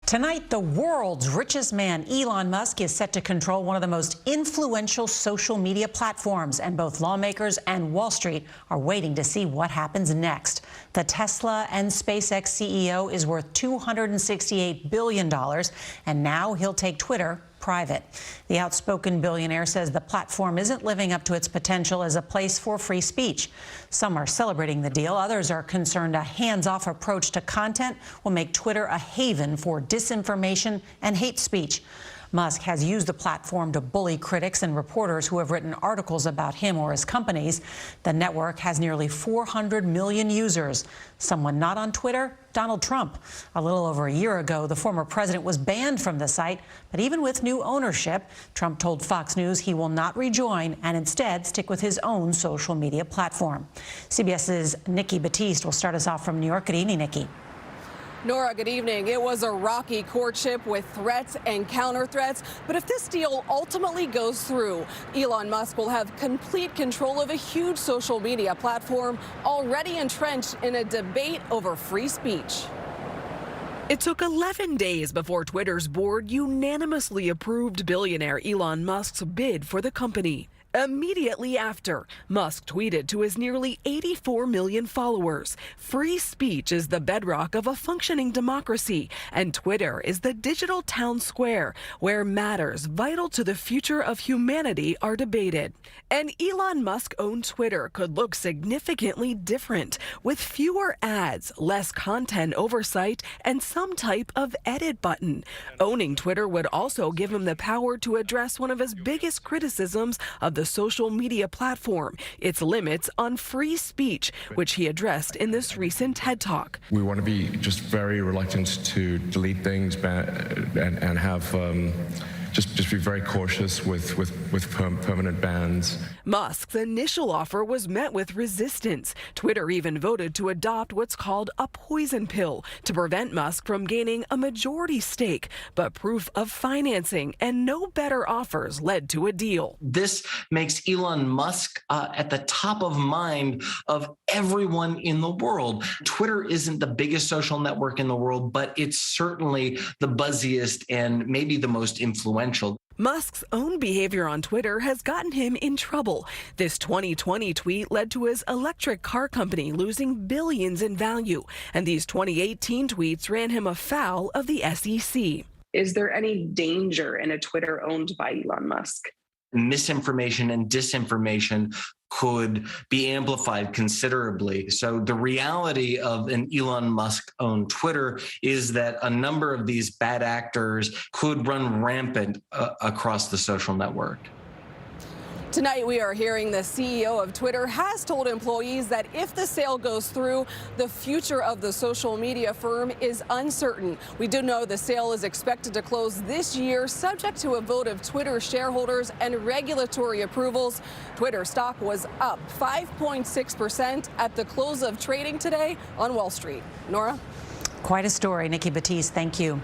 Tonight, the world's richest man, Elon Musk, is set to control one of the most influential social media platforms, and both lawmakers and Wall Street are waiting to see what happens next. The Tesla and SpaceX CEO is worth $268 billion, and now he'll take Twitter private. The outspoken billionaire says the platform isn't living up to its potential as a place for free speech. Some are celebrating the deal. Others are concerned a hands-off approach to content will make Twitter a haven for disinformation and hate speech. Musk has used the platform to bully critics and reporters who have written articles about him or his companies. The network has nearly 400 million users. Someone not on Twitter? Donald Trump. A little over a year ago, the former president was banned from the site, but even with new ownership, Trump told Fox News he will not rejoin and instead stick with his own social media platform. CBS's Nikki Batiste will start us off from New York. Good evening, Nikki. Nora, good evening. It was a rocky courtship with threats and counter threats. But if this deal ultimately goes through, Elon Musk will have complete control of a huge social media platform already entrenched in a debate over free speech. It took 11 days before Twitter's board unanimously approved billionaire Elon Musk's bid for the company. Immediately after, Musk tweeted to his nearly 84 million followers, "Free speech is the bedrock of a functioning democracy, and Twitter is the digital town square where matters vital to the future of humanity are debated." And Elon Musk-owned Twitter could look significantly different, with fewer ads, less content oversight, and some type of edit button. Owning Twitter would also give him the power to address one of his biggest criticisms of the social media platform, its limits on free speech, which he addressed in this recent TED Talk. We want to be just very reluctant to delete things and have just be very cautious with permanent bans. Musk's initial offer was met with resistance. Twitter even voted to adopt what's called a poison pill to prevent Musk from gaining a majority stake. But proof of financing and no better offers led to a deal. This makes Elon Musk at the top of mind of everyone in the world. Twitter isn't the biggest social network in the world, but it's certainly the buzziest and maybe the most influential. Musk's own behavior on Twitter has gotten him in trouble. This 2020 tweet led to his electric car company losing billions in value, and these 2018 tweets ran him afoul of the SEC. Is there any danger in a Twitter owned by Elon Musk? Misinformation and disinformation could be amplified considerably. So the reality of an Elon Musk-owned Twitter is that a number of these bad actors could run rampant across the social network. Tonight, we are hearing the CEO of Twitter has told employees that if the sale goes through, the future of the social media firm is uncertain. We do know the sale is expected to close this year, subject to a vote of Twitter shareholders and regulatory approvals. Twitter stock was up 5.6% at the close of trading today on Wall Street. Nora? Quite a story. Nikki Batiste, thank you.